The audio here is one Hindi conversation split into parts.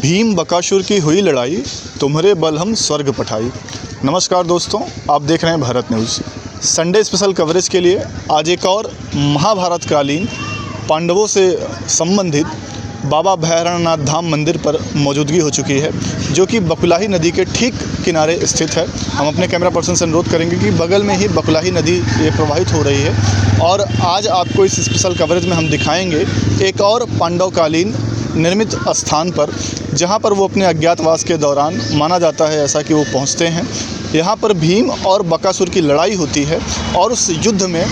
भीम बकासुर की हुई लड़ाई, तुम्हारे बल हम स्वर्ग पठाई। नमस्कार दोस्तों, आप देख रहे हैं Bharat news. Sunday special coverage के लिए आज एक और महाभारत कालीन पांडवों से संबंधित बाबा भैरवनाथ धाम मंदिर पर मौजूदगी हो चुकी है, जो कि बकुलाही नदी के ठीक किनारे स्थित है। हम अपने कैमरा पर्सन से अनुरोध करेंगे कि बगल में ही बकुलाही नदी ये प्रवाहित हो रही है और आज आपको इस स्पेशल कवरेज में हम दिखाएंगे एक और पांडवकालीन निर्मित स्थान पर, जहां पर वो अपने अज्ञातवास के दौरान माना जाता है ऐसा कि वो पहुंचते हैं। यहाँ पर भीम और बकासुर की लड़ाई होती है और उस युद्ध में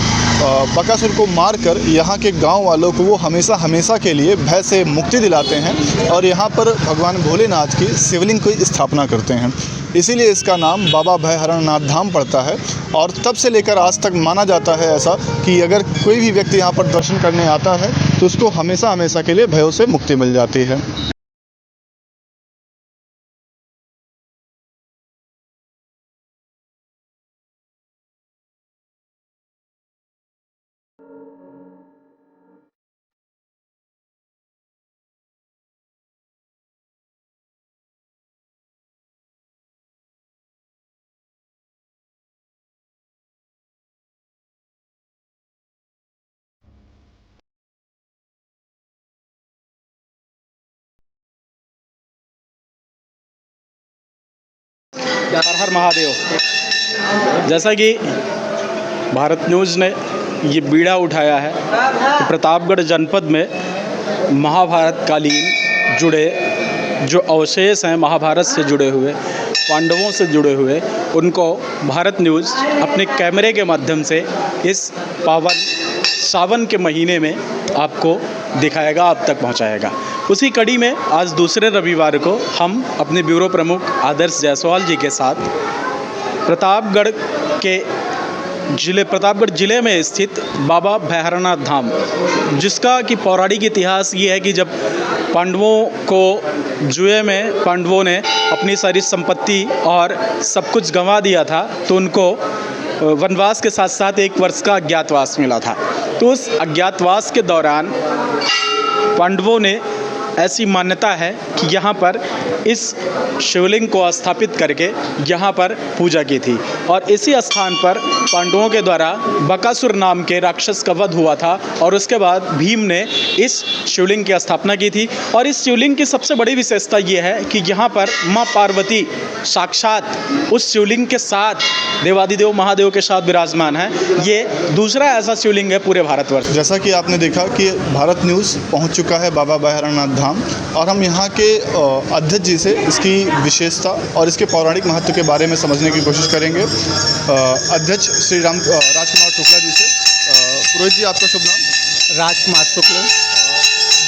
बकासुर को मारकर यहाँ के गांव वालों को वो हमेशा के लिए भय से मुक्ति दिलाते हैं और यहाँ पर भगवान भोलेनाथ की शिवलिंग की स्थापना करते हैं। इसीलिए इसका नाम बाबा भैरवनाथ धाम पड़ता है और तब से लेकर आज तक माना जाता है ऐसा कि अगर कोई भी व्यक्ति यहाँ पर दर्शन करने आता है तो उसको हमेशा के लिए भयों से मुक्ति मिल जाती है। हर हर महादेव। जैसा कि भारत न्यूज़ ने ये बीड़ा उठाया है कि प्रतापगढ़ जनपद में महाभारत कालीन जुड़े जो अवशेष हैं, महाभारत से जुड़े हुए, पांडवों से जुड़े हुए, उनको भारत न्यूज़ अपने कैमरे के माध्यम से इस पावन सावन के महीने में आपको दिखाएगा, आप तक पहुंचाएगा। उसी कड़ी में आज दूसरे रविवार को हम अपने ब्यूरो प्रमुख आदर्श जायसवाल जी के साथ प्रतापगढ़ जिले में स्थित बाबा भैरवनाथ धाम, जिसका कि पौराणिक इतिहास ये है कि जब पांडवों को जुए में पांडवों ने अपनी सारी संपत्ति और सब कुछ गंवा दिया था, तो उनको वनवास के साथ साथ 1 वर्ष का अज्ञातवास मिला था। तो उस अज्ञातवास के दौरान पांडवों ने, ऐसी मान्यता है कि यहाँ पर इस शिवलिंग को स्थापित करके यहाँ पर पूजा की थी और इसी स्थान पर पांडवों के द्वारा बकासुर नाम के राक्षस का वध हुआ था और उसके बाद भीम ने इस शिवलिंग की स्थापना की थी। और इस शिवलिंग की सबसे बड़ी विशेषता ये है कि यहाँ पर माँ पार्वती साक्षात उस शिवलिंग के साथ देवादिदेव महादेव के साथ विराजमान है। ये दूसरा ऐसा शिवलिंग है पूरे भारतवर्ष। जैसा कि आपने देखा कि भारत न्यूज़ पहुंच चुका है बाबा भैरवनाथ धाम और हम यहाँ के अध्यक्ष जी से इसकी विशेषता और इसके पौराणिक महत्व के बारे में समझने की कोशिश करेंगे। अध्यक्ष श्री राजकुमार शुक्ला जी से। पुरोहित जी, आपका शुभ नाम? राजकुमार शुक्ला।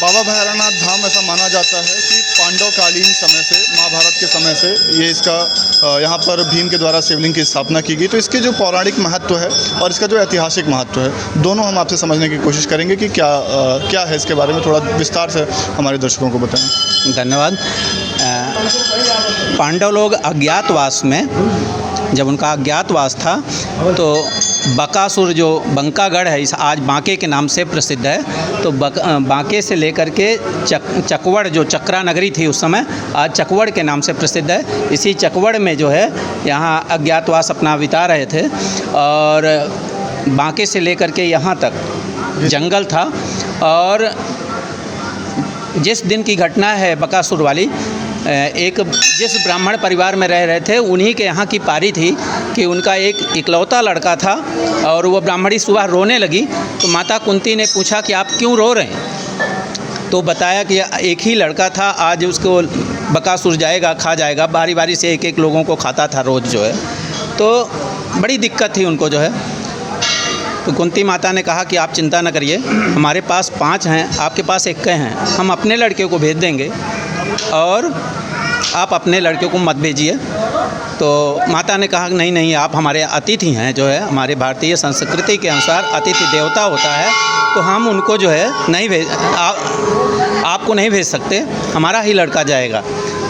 बाबा भैरवनाथ धाम ऐसा माना जाता है कि पांडवकालीन समय से, महाभारत के समय से ये इसका यहाँ पर भीम के द्वारा शिवलिंग की स्थापना की गई। तो इसके जो पौराणिक महत्व है और इसका जो ऐतिहासिक महत्व है, दोनों हम आपसे समझने की कोशिश करेंगे कि क्या है इसके बारे में थोड़ा विस्तार से हमारे दर्शकों को बताएं। धन्यवाद। पांडव लोग अज्ञातवास में, जब उनका अज्ञातवास था तो बकासुर जो बंकागढ़ है, इस आज बांके के नाम से प्रसिद्ध है, तो बांके से लेकर के चकवड़ जो चक्रा नगरी थी उस समय, आज चकवड़ के नाम से प्रसिद्ध है। इसी चकवड़ में जो है यहाँ अज्ञातवास अपना बिता रहे थे और बांके से लेकर के यहाँ तक जंगल था। और जिस दिन की घटना है बकासुर वाली, जिस ब्राह्मण परिवार में रह रहे थे उन्हीं के यहाँ की पारी थी कि उनका एक इकलौता लड़का था और वो ब्राह्मणी सुबह रोने लगी तो माता कुंती ने पूछा कि आप क्यों रो रहे हैं? तो बताया कि एक ही लड़का था, आज उसको बकासुर जाएगा, खा जाएगा। बारी बारी से एक लोगों को खाता था रोज़ जो है। तो बड़ी दिक्कत थी उनको जो है। तो कुंती माता ने कहा कि आप चिंता न करिए, हमारे पास 5 हैं, आपके पास 1 हैं, हम अपने लड़के को भेज देंगे और आप अपने लड़के को मत भेजिए। तो माता ने कहा नहीं, आप हमारे अतिथि हैं, जो है हमारे भारतीय संस्कृति के अनुसार अतिथि देवता होता है, तो हम उनको जो है आपको नहीं भेज सकते, हमारा ही लड़का जाएगा।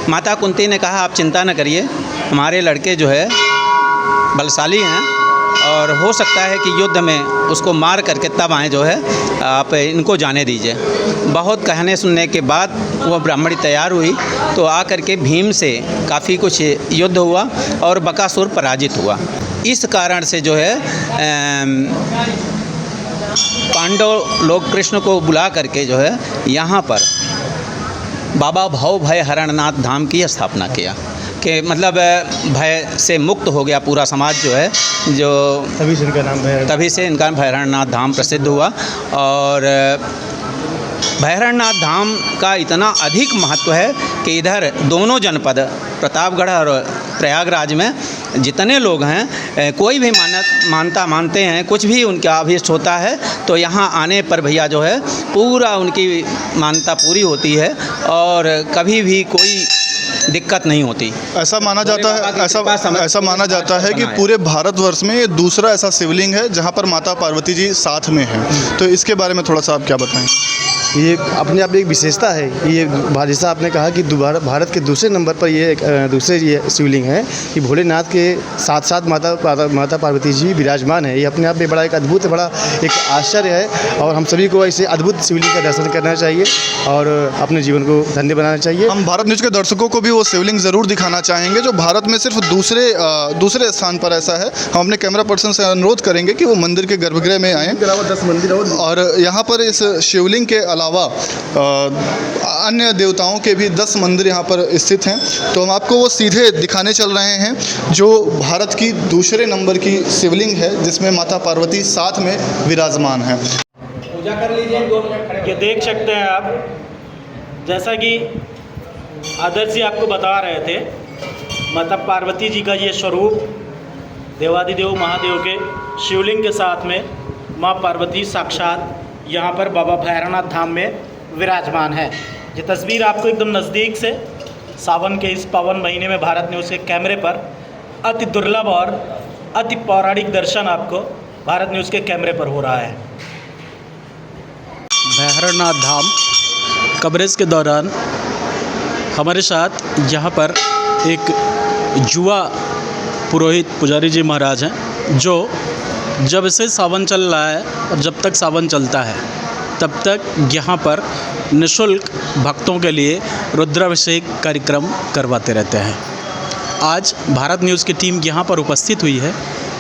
माता कुंती ने कहा आप चिंता न करिए, हमारे लड़के जो है बलशाली हैं और हो सकता है कि युद्ध में उसको मार करके तब आए जो है आप इनको जाने दीजिए। बहुत कहने सुनने के बाद वह ब्राह्मणी तैयार हुई तो आकर के भीम से काफ़ी कुछ युद्ध हुआ और बकासुर पराजित हुआ। इस कारण से जो है पांडव लोग कृष्ण को बुला करके जो है यहाँ पर बाबा भव भय हरणनाथ धाम की स्थापना किया कि मतलब भय से मुक्त हो गया पूरा समाज जो है, जो तभी से इनका भैरवनाथ धाम प्रसिद्ध हुआ। और भैरवनाथ धाम का इतना अधिक महत्व है कि इधर दोनों जनपद प्रतापगढ़ और प्रयागराज में जितने लोग हैं कोई भी मानते हैं, कुछ भी उनका अभीष्ट होता है तो यहाँ आने पर भैया जो है पूरा उनकी मान्यता पूरी होती है और कभी भी कोई दिक्कत नहीं होती। ऐसा माना जाता है, ऐसा माना जाता है कि पूरे भारतवर्ष में ये दूसरा ऐसा शिवलिंग है जहाँ पर माता पार्वती जी साथ में हैं। तो इसके बारे में थोड़ा सा आप क्या बताएं? ये अपने आप में एक विशेषता है। ये जैसा आपने कहा कि भारत के दूसरे नंबर पर ये दूसरे ये शिवलिंग है कि भोलेनाथ के साथ साथ माता पार्वती जी विराजमान है। ये अपने आप में बड़ा एक अद्भुत बड़ा एक आश्चर्य है और हम सभी को ऐसे अद्भुत शिवलिंग का दर्शन करना चाहिए और अपने जीवन को धन्य बनाना चाहिए। हम भारत न्यूज़ के दर्शकों को भी वो शिवलिंग ज़रूर दिखाना चाहेंगे जो भारत में सिर्फ दूसरे स्थान पर ऐसा है। हम अपने कैमरा पर्सन से अनुरोध करेंगे कि वो मंदिर के गर्भगृह में आएँ 10 मंदिर और यहाँ पर इस शिवलिंग के अलावा अन्य देवताओं के भी 10 मंदिर यहाँ पर स्थित हैं। तो हम आपको वो सीधे दिखाने चल रहे हैं जो भारत की दूसरे नंबर की शिवलिंग है जिसमें माता पार्वती साथ में विराजमान है। पूजा कर लीजिए, 2 मिनट खड़े। ये देख सकते हैं आप, जैसा कि आदर्श जी आपको बता रहे थे, माता पार्वती जी का ये स्वरूप देवादिदेव महादेव के शिवलिंग के साथ में माँ पार्वती साक्षात यहाँ पर बाबा भैरवनाथ धाम में विराजमान है। ये तस्वीर आपको एकदम नज़दीक से सावन के इस पावन महीने में भारत न्यूज़ के कैमरे पर अति दुर्लभ और अति पौराणिक दर्शन आपको भारत न्यूज़ के कैमरे पर हो रहा है। भैरवनाथ धाम कवरेज के दौरान हमारे साथ यहाँ पर एक युवा पुरोहित पुजारी जी महाराज हैं जो जब से सावन चल रहा है और जब तक सावन चलता है तब तक यहाँ पर निःशुल्क भक्तों के लिए रुद्राभिषेक कार्यक्रम करवाते रहते हैं। आज भारत न्यूज़ की टीम यहाँ पर उपस्थित हुई है।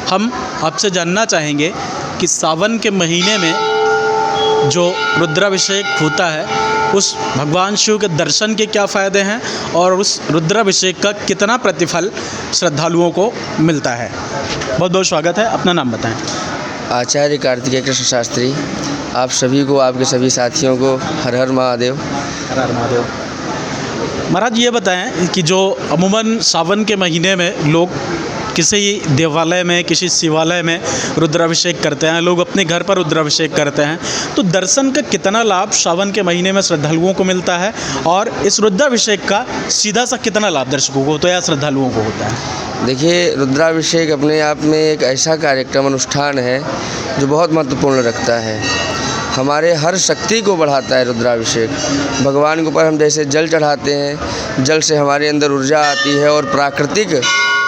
हम आपसे जानना चाहेंगे कि सावन के महीने में जो रुद्राभिषेक होता है उस भगवान शिव के दर्शन के क्या फ़ायदे हैं और उस रुद्राभिषेक का कितना प्रतिफल श्रद्धालुओं को मिलता है। बहुत बहुत स्वागत है, अपना नाम बताएं। आचार्य कार्तिकेय कृष्ण शास्त्री। आप सभी को, आपके सभी साथियों को हर हर महादेव। हर हर महादेव। महाराज ये बताएं कि जो अमूमन सावन के महीने में लोग किसी देवालय में, किसी शिवालय में रुद्राभिषेक करते हैं, लोग अपने घर पर रुद्राभिषेक करते हैं, तो दर्शन का कितना लाभ सावन के महीने में श्रद्धालुओं को मिलता है और इस रुद्राभिषेक का सीधा सा कितना लाभ दर्शकों को होता है या श्रद्धालुओं को होता है? देखिए, रुद्राभिषेक अपने आप में एक ऐसा कार्यक्रम अनुष्ठान है जो बहुत महत्वपूर्ण रखता है। हमारे हर शक्ति को बढ़ाता है रुद्राभिषेक। भगवान के ऊपर हम जैसे जल चढ़ाते हैं, जल से हमारे अंदर ऊर्जा आती है और प्राकृतिक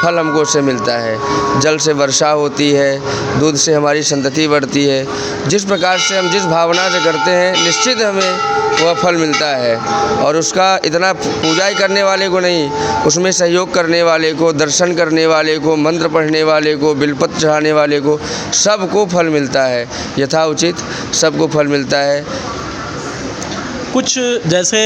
फल हमको उससे मिलता है। जल से वर्षा होती है, दूध से हमारी संतति बढ़ती है। जिस प्रकार से हम जिस भावना से करते हैं निश्चित हमें वह फल मिलता है। और उसका इतना पूजा ही करने वाले को नहीं, उसमें सहयोग करने वाले को, दर्शन करने वाले को, मंत्र पढ़ने वाले को, बिलपत्र चढ़ाने वाले को, सबको फल मिलता है। यथा उचित सबको फल मिलता है। कुछ जैसे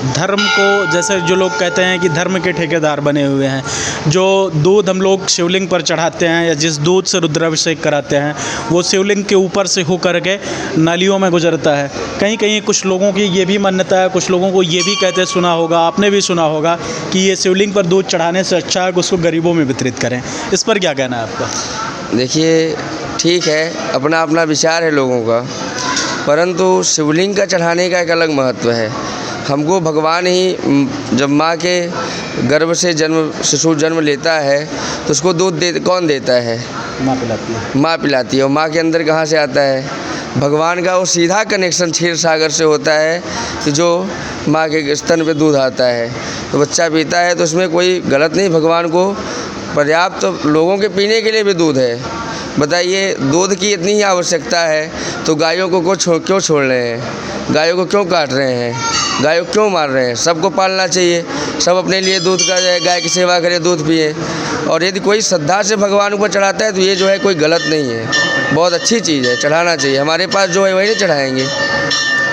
धर्म को, जैसे जो लोग कहते हैं कि धर्म के ठेकेदार बने हुए हैं, जो दूध हम लोग शिवलिंग पर चढ़ाते हैं या जिस दूध से रुद्राभिषेक कराते हैं वो शिवलिंग के ऊपर से हो करके नालियों में गुजरता है। कहीं कहीं कुछ लोगों की ये भी मान्यता है, कुछ लोगों को ये भी कहते सुना होगा, आपने भी सुना होगा कि ये शिवलिंग पर दूध चढ़ाने से अच्छा है कि उसको गरीबों में वितरित करें। इस पर क्या कहना है आपका? देखिए, ठीक है, अपना अपना विचार है लोगों का, परंतु शिवलिंग का चढ़ाने का एक अलग महत्व है। हमको भगवान ही जब माँ के गर्भ से शिशु जन्म लेता है तो उसको दूध कौन देता है? माँ पिलाती है। माँ पिलाती है। और माँ के अंदर कहाँ से आता है? भगवान का वो सीधा कनेक्शन क्षीर सागर से होता है कि जो माँ के स्तन पे दूध आता है तो बच्चा पीता है, तो उसमें कोई गलत नहीं। भगवान को पर्याप्त तो लोगों के पीने के लिए भी दूध है। बताइए, दूध की इतनी ही आवश्यकता है तो गायों को क्यों छोड़ रहे हैं, गायों को क्यों काट रहे हैं, गायों को क्यों मार रहे हैं। सबको पालना चाहिए, सब अपने लिए दूध का गाय की सेवा करें, दूध पिए। और यदि कोई श्रद्धा से भगवान ऊपर चढ़ाता है तो ये जो है कोई गलत नहीं है, बहुत अच्छी चीज़ है, चढ़ाना चाहिए। हमारे पास जो है वही नहीं चढ़ाएँगे।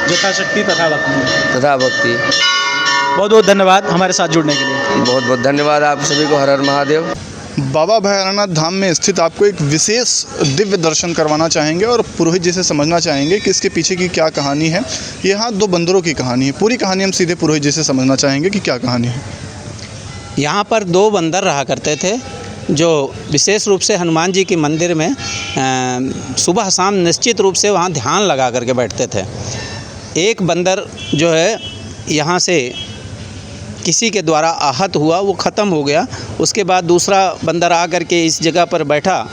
यथाशक्ति तथा भक्ति। तथा भक्ति। बहुत बहुत धन्यवाद हमारे साथ जुड़ने के लिए। बहुत बहुत धन्यवाद आप सभी को। हर हर महादेव। बाबा भैरवनाथ धाम में स्थित आपको एक विशेष दिव्य दर्शन करवाना चाहेंगे और पुरोहित जी से समझना चाहेंगे कि इसके पीछे की क्या कहानी है। यहाँ 2 बंदरों की कहानी है, पूरी कहानी हम सीधे पुरोहित जी से समझना चाहेंगे कि क्या कहानी है। यहाँ पर 2 बंदर रहा करते थे जो विशेष रूप से हनुमान जी के मंदिर में सुबह शाम निश्चित रूप से वहाँ ध्यान लगा करके बैठते थे। एक बंदर जो है यहाँ से किसी के द्वारा आहत हुआ, वो ख़त्म हो गया। उसके बाद दूसरा बंदर आ करके इस जगह पर बैठा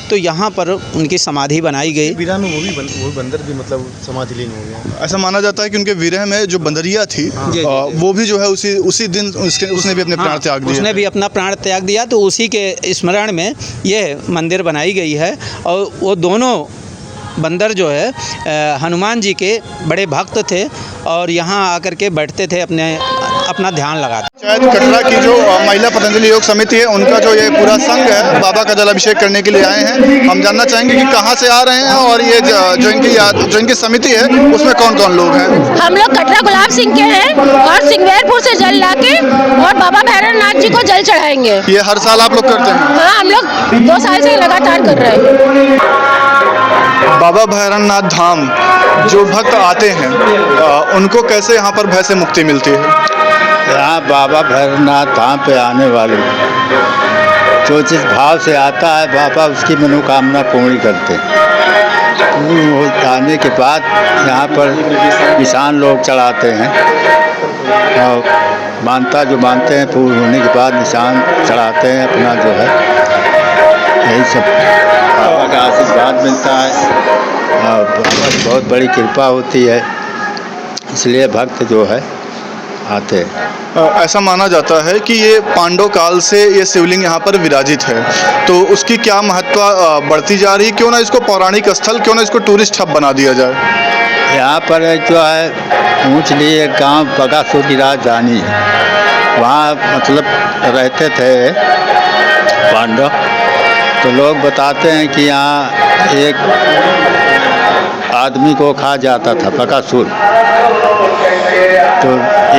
तो यहाँ पर उनकी समाधि बनाई गई। विरह में वो बंदर भी मतलब समाधि लीन हो गया। ऐसा माना जाता है कि उनके विरह में जो बंदरिया थी वो भी जो है उसी दिन उसने भी अपने प्राण त्याग दिए। उसने भी अपना प्राण त्याग दिया, तो उसी के स्मरण में ये मंदिर बनाई गई है। और वो दोनों बंदर जो है हनुमान जी के बड़े भक्त थे और यहाँ आकर के बैठते थे, अपना ध्यान लगाते। शायद कटरा की जो महिला पतंजलि योग समिति है उनका जो ये पूरा संघ है बाबा का जलाभिषेक करने के लिए आए हैं। हम जानना चाहेंगे कि कहाँ से आ रहे हैं और ये जो इनकी समिति है उसमें कौन कौन लोग हैं। हम लोग कटरा गुलाब सिंह के हैं और सिंगवेरपुर से जल लाके और बाबा भैरवनाथ जी को जल चढ़ाएंगे। ये हर साल आप लोग करते हैं? हाँ, हम लोग 2 साल से लगातार कर रहे हैं। बाबा भैरवनाथ धाम जो भक्त आते हैं उनको कैसे यहाँ पर भय से मुक्ति मिलती है? यहाँ बाबा भैरवनाथ धाम पे आने वाले जो जिस भाव से आता है बाबा उसकी मनोकामना पूर्ण करते हैं। आने के बाद यहाँ पर किसान लोग चढ़ाते हैं और जो मानते हैं पूर्ण होने के बाद निशान चढ़ाते हैं अपना जो है। यही सब बाबा का आशीर्वाद मिलता है और बाबा की बहुत बड़ी कृपा होती है, इसलिए भक्त जो है आते हैं। ऐसा माना जाता है कि ये पांडव काल से ये शिवलिंग यहाँ पर विराजित है, तो उसकी क्या महत्व बढ़ती जा रही? क्यों ना इसको पौराणिक स्थल, क्यों ना इसको टूरिस्ट हब बना दिया जाए? यहाँ पर जो है ऊँच लिए एक गाँव बकासुर की राजधानी है, वहाँ मतलब रहते थे पांडव। तो लोग बताते हैं कि यहाँ एक आदमी को खा जाता था बकासुर। तो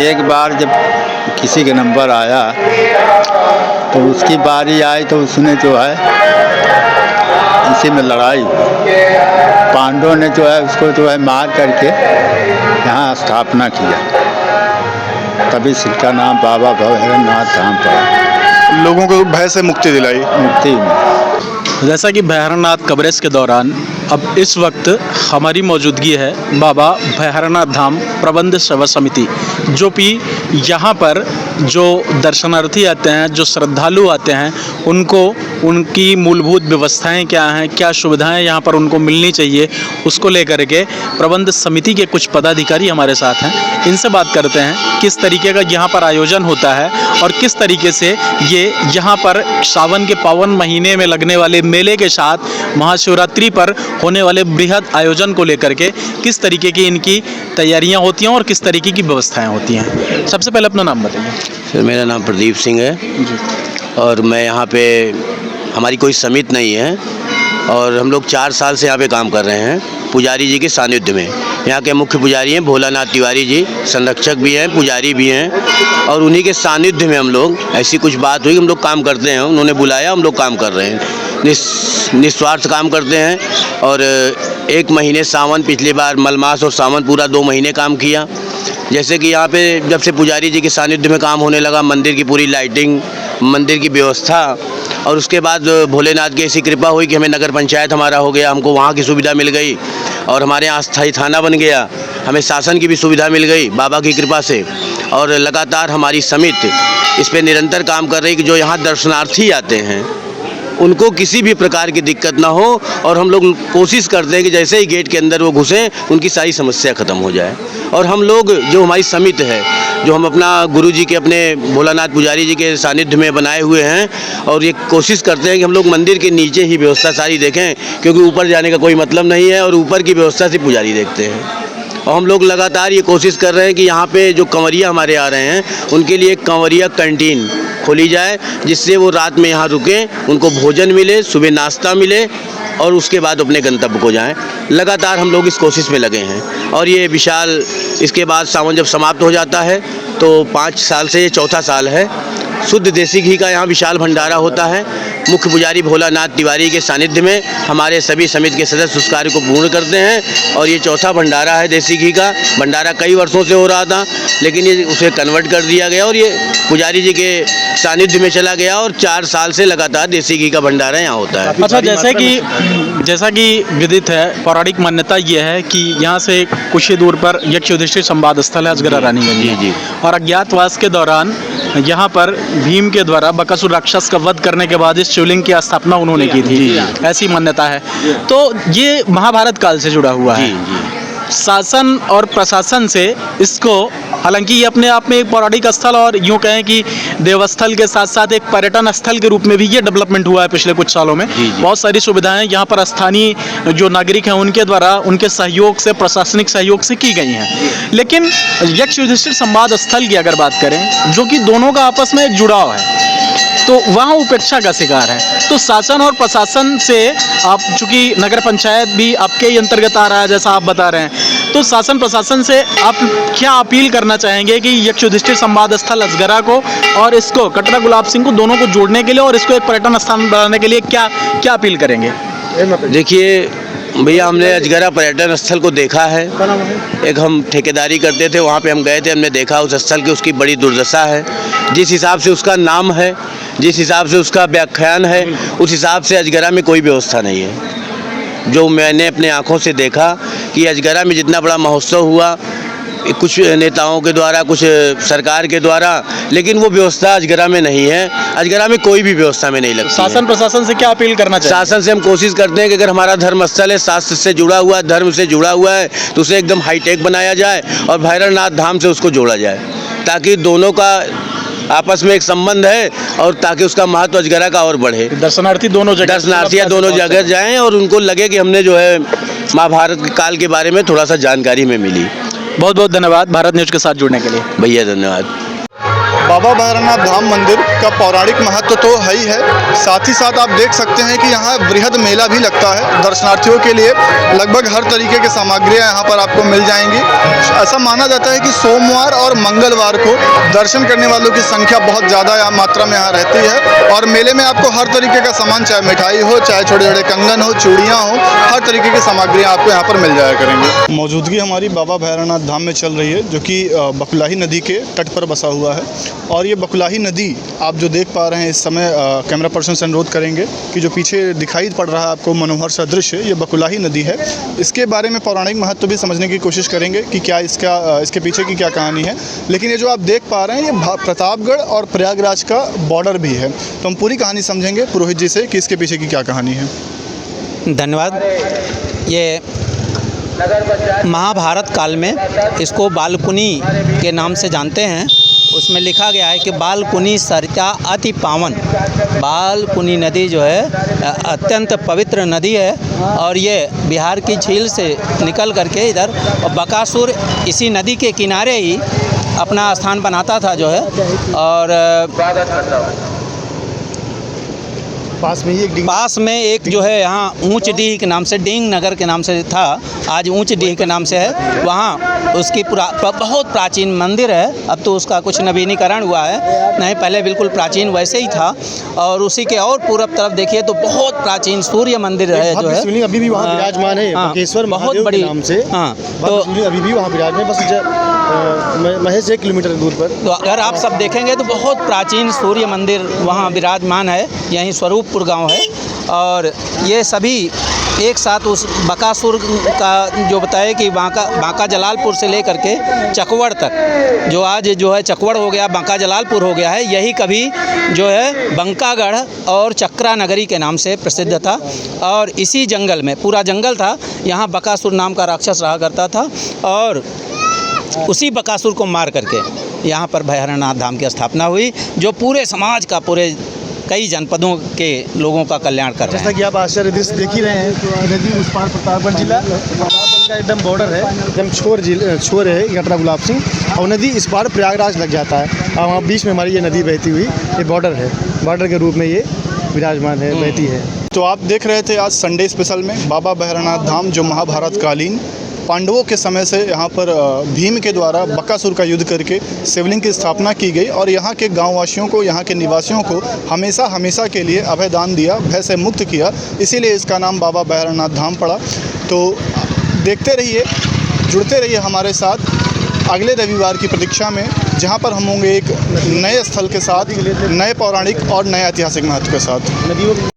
एक बार जब किसी के नंबर आया तो उसकी बारी आई तो उसने जो है इसी में लड़ाई, पांडवों ने जो है उसको जो है मार करके यहाँ स्थापना किया, तभी इसका नाम बाबा भैरवनाथ धाम पड़ा। लोगों को भय से मुक्ति दिलाई। मुक्ति में जैसा कि भैरवनाथ कवरेज के दौरान अब इस वक्त हमारी मौजूदगी है बाबा भैरवनाथ धाम प्रबंध सेवा समिति, जो कि यहाँ पर जो दर्शनार्थी आते हैं, जो श्रद्धालु आते हैं, उनको उनकी मूलभूत व्यवस्थाएं क्या हैं, क्या सुविधाएं यहाँ पर उनको मिलनी चाहिए, उसको लेकर के प्रबंध समिति के कुछ पदाधिकारी हमारे साथ हैं। इनसे बात करते हैं किस तरीके का यहाँ पर आयोजन होता है और किस तरीके से ये यहाँ पर सावन के पावन महीने में लगने वाले मेले के साथ महाशिवरात्रि पर होने वाले बृहद आयोजन को लेकर के किस तरीके की इनकी तैयारियां होती हैं और किस तरीके की व्यवस्थाएं होती हैं। सबसे पहले अपना नाम बताइए। सर, मेरा नाम प्रदीप सिंह है और मैं यहाँ पे, हमारी कोई समिति नहीं है और हम लोग 4 साल से यहाँ पे काम कर रहे हैं पुजारी जी के सानिध्य में। यहाँ के मुख्य पुजारी हैं भोलानाथ तिवारी जी, संरक्षक भी हैं, पुजारी भी हैं और उन्हीं के सानिध्य में हम लोग, ऐसी कुछ बात हुई हम लोग काम करते हैं, उन्होंने बुलाया, हम लोग काम कर रहे हैं, निस्वार्थ काम करते हैं। और 1 महीने सावन, पिछली बार मलमास और सावन पूरा 2 महीने काम किया। जैसे कि यहाँ पे जब से पुजारी जी के सानिध्य में काम होने लगा, मंदिर की पूरी लाइटिंग, मंदिर की व्यवस्था, और उसके बाद भोलेनाथ की ऐसी कृपा हुई कि हमें नगर पंचायत हमारा हो गया, हमको वहाँ की सुविधा मिल गई और हमारे यहाँ स्थायी थाना बन गया, हमें शासन की भी सुविधा मिल गई बाबा की कृपा से। और लगातार हमारी समिति इस पर निरंतर काम कर रही कि जो यहाँ दर्शनार्थी आते हैं उनको किसी भी प्रकार की दिक्कत ना हो। और हम लोग कोशिश करते हैं कि जैसे ही गेट के अंदर वो घुसें उनकी सारी समस्या ख़त्म हो जाए। और हम लोग जो हमारी समिति है, जो हम अपना गुरु जी के अपने भोलानाथ पुजारी जी के सानिध्य में बनाए हुए हैं, और ये कोशिश करते हैं कि हम लोग मंदिर के नीचे ही व्यवस्था सारी देखें, क्योंकि ऊपर जाने का कोई मतलब नहीं है और ऊपर की व्यवस्था से पुजारी देखते हैं। और हम लोग लगातार ये कोशिश कर रहे हैं कि यहाँ पे जो कंवरिया हमारे आ रहे हैं उनके लिए एक कंवरिया कैंटीन खोली जाए, जिससे वो रात में यहाँ रुकें, उनको भोजन मिले, सुबह नाश्ता मिले और उसके बाद अपने गंतव्य को जाएं। लगातार हम लोग इस कोशिश में लगे हैं। और ये विशाल, इसके बाद सावन जब समाप्त हो जाता है तो 5 साल से ये चौथा साल है, शुद्ध देसी घी का यहाँ विशाल भंडारा होता है। मुख्य पुजारी भोलानाथ तिवारी के सानिध्य में हमारे सभी समिति के सदस्य उस कार्य को पूर्ण करते हैं। और ये चौथा भंडारा है देसी घी का। भंडारा कई वर्षों से हो रहा था, लेकिन ये उसे कन्वर्ट कर दिया गया और ये पुजारी जी के सानिध्य में चला गया और 4 साल से लगातार देसी घी का भंडारा यहाँ होता है। अच्छा, जैसा कि विदित है, पौराणिक मान्यता ये है कि यहाँ से कुछ ही दूर पर यक्ष युधिष्ठिर संवाद स्थल है अजगरा रानीगंज। जी जी। और अज्ञातवास के दौरान यहाँ पर भीम के द्वारा बकासुर राक्षस का वध करने के बाद इस शिवलिंग की स्थापना उन्होंने की थी, ऐसी मान्यता है। तो ये महाभारत काल से जुड़ा हुआ है। शासन और प्रशासन से इसको, हालांकि ये अपने आप में एक पौराणिक स्थल और यूँ कहें कि देवस्थल के साथ साथ एक पर्यटन स्थल के रूप में भी ये डेवलपमेंट हुआ है पिछले कुछ सालों में। बहुत सारी सुविधाएं यहाँ पर स्थानीय जो नागरिक हैं उनके द्वारा, उनके सहयोग से, प्रशासनिक सहयोग से की गई हैं। लेकिन यक्ष युधिष्ठिर संवाद स्थल की अगर बात करें, जो कि दोनों का आपस में एक जुड़ाव है, तो वहाँ उपेक्षा का शिकार है। तो शासन और प्रशासन से, आप चूँकि नगर पंचायत भी आपके ही अंतर्गत आ रहा है जैसा आप बता रहे हैं, तो शासन प्रशासन से आप क्या अपील करना चाहेंगे कि यक्ष युधिष्ठिर संवाद स्थल अजगरा को और इसको कटरा गुलाब सिंह को, दोनों को जोड़ने के लिए और इसको एक पर्यटन स्थान बनाने के लिए क्या क्या अपील करेंगे? देखिए भैया, हमने अजगरा पर्यटन स्थल को देखा है। एक हम ठेकेदारी करते थे, वहाँ पे हम गए थे, हमने देखा उस स्थल की उसकी बड़ी दुर्दशा है। जिस हिसाब से उसका नाम है, जिस हिसाब से उसका व्याख्यान है, उस हिसाब से अजगरा में कोई व्यवस्था नहीं है। जो मैंने अपने आँखों से देखा कि अजगरा में जितना बड़ा महोत्सव हुआ, कुछ नेताओं के द्वारा, कुछ सरकार के द्वारा, लेकिन वो व्यवस्था अजगरा में नहीं है। अजगरा में कोई भी व्यवस्था में नहीं लगती। शासन प्रशासन से क्या अपील करना चाहिए? शासन से हम कोशिश करते हैं कि अगर हमारा धर्म स्थल है, शास्त्र से जुड़ा हुआ है, धर्म से जुड़ा हुआ है, तो उसे एकदम हाईटेक बनाया जाए और भैरवनाथ धाम से उसको जोड़ा जाए, ताकि दोनों का आपस में एक संबंध है और ताकि उसका महत्व अजगरा का और बढ़े। दर्शनार्थी दोनों जगह जाएं और उनको लगे कि हमने जो है महाभारत काल के बारे में थोड़ा सा जानकारी में मिली। बहुत बहुत धन्यवाद भारत न्यूज़ के साथ जुड़ने के लिए। भैया धन्यवाद। बाबा भैरवनाथ धाम मंदिर का पौराणिक महत्व तो है ही है, साथ ही साथ आप देख सकते हैं कि यहाँ बृहद मेला भी लगता है। दर्शनार्थियों के लिए लगभग हर तरीके की सामग्रियाँ यहाँ पर आपको मिल जाएंगी। ऐसा माना जाता है कि सोमवार और मंगलवार को दर्शन करने वालों की संख्या बहुत ज़्यादा मात्रा में यहाँ रहती है। और मेले में आपको हर तरीके का सामान, चाहे मिठाई हो, चाहे छोटे छोटे कंगन हो, चूड़ियाँ हो, हर तरीके की सामग्रियाँ आपको यहाँ पर मिल जाया करेंगी। मौजूदगी हमारी बाबा भैरवनाथ धाम में चल रही है, जो कि बकुलाही नदी के तट पर बसा हुआ है। और ये बकुलाही नदी आप जो देख पा रहे हैं इस समय, कैमरा पर्सन से अनुरोध करेंगे कि जो पीछे दिखाई पड़ रहा है आपको मनोहर सा दृश्य, ये बकुलाही नदी है। इसके बारे में पौराणिक महत्व भी समझने की कोशिश करेंगे कि क्या इसके पीछे की क्या कहानी है। लेकिन ये जो आप देख पा रहे हैं, ये प्रतापगढ़ और प्रयागराज का बॉर्डर भी है। तो हम पूरी कहानी समझेंगे पुरोहित जी से कि इसके पीछे की क्या कहानी है। धन्यवाद। ये महाभारत काल में इसको बालकुनी के नाम से जानते हैं। उसमें लिखा गया है कि बालकुनी सरिता अति पावन। बालकुनी नदी जो है अत्यंत पवित्र नदी है और ये बिहार की झील से निकल करके इधर बकासुर इसी नदी के किनारे ही अपना स्थान बनाता था जो है। और पास में एक जो है यहाँ ऊंच डीह के नाम से, डींग नगर के नाम से था, आज ऊंच डीह के नाम से है। वहाँ उसकी बहुत प्राचीन मंदिर है। अब तो उसका कुछ नवीनीकरण हुआ है, नहीं पहले बिल्कुल प्राचीन वैसे ही था। और उसी के और पूरब तरफ देखिए तो बहुत प्राचीन सूर्य मंदिर है जो है, अभी भी वहाँ विराजमान है। बकेश्वर बहुत बड़ी नाम से। हाँ, तो अभी भी वहाँ विराजमान, बस महज 1 किलोमीटर दूर पर। तो अगर आप सब देखेंगे तो बहुत प्राचीन सूर्य मंदिर वहाँ विराजमान है। यहीं स्वरूपपुर गांव है। और ये सभी एक साथ उस बकासुर का जो बताए कि बांका जलालपुर से लेकर के चकवड़ तक, जो आज जो है चकवड़ हो गया, बांका जलालपुर हो गया है, यही कभी जो है बंकागढ़ और चक्रा नगरी के नाम से प्रसिद्ध था। और इसी जंगल में, पूरा जंगल था, यहाँ बकासुर नाम का राक्षस रहा करता था और उसी बकासुर को मार करके यहाँ पर भैरवनाथ धाम की स्थापना हुई, जो पूरे समाज का, पूरे कई जनपदों के लोगों का कल्याण कर रहे हैं। जैसा कि आप आश्चर्य दृश्य देख ही रहे हैं, नदी उस पार प्रतापगढ़ जिला का एकदम बॉर्डर है, एकदम छोर है कटरा गुलाब सिंह, और नदी इस पार प्रयागराज लग जाता है और वहाँ बीच में हमारी ये नदी बहती हुई ये बॉर्डर है, बॉर्डर के रूप में ये विराजमान है, बहती है। तो आप देख रहे थे आज संडे स्पेशल में बाबा भैरवनाथ धाम, जो महाभारत कालीन पांडवों के समय से यहाँ पर भीम के द्वारा बकासुर का युद्ध करके शिवलिंग की स्थापना की गई और यहाँ के गांववासियों को, यहाँ के निवासियों को हमेशा के लिए अभयदान दिया, भय से मुक्त किया, इसीलिए इसका नाम बाबा भैरवनाथ धाम पड़ा। तो देखते रहिए, जुड़ते रहिए हमारे साथ अगले रविवार की प्रतीक्षा में, जहाँ पर हम होंगे एक नए स्थल के साथ, नए पौराणिक और नए ऐतिहासिक महत्व के साथ।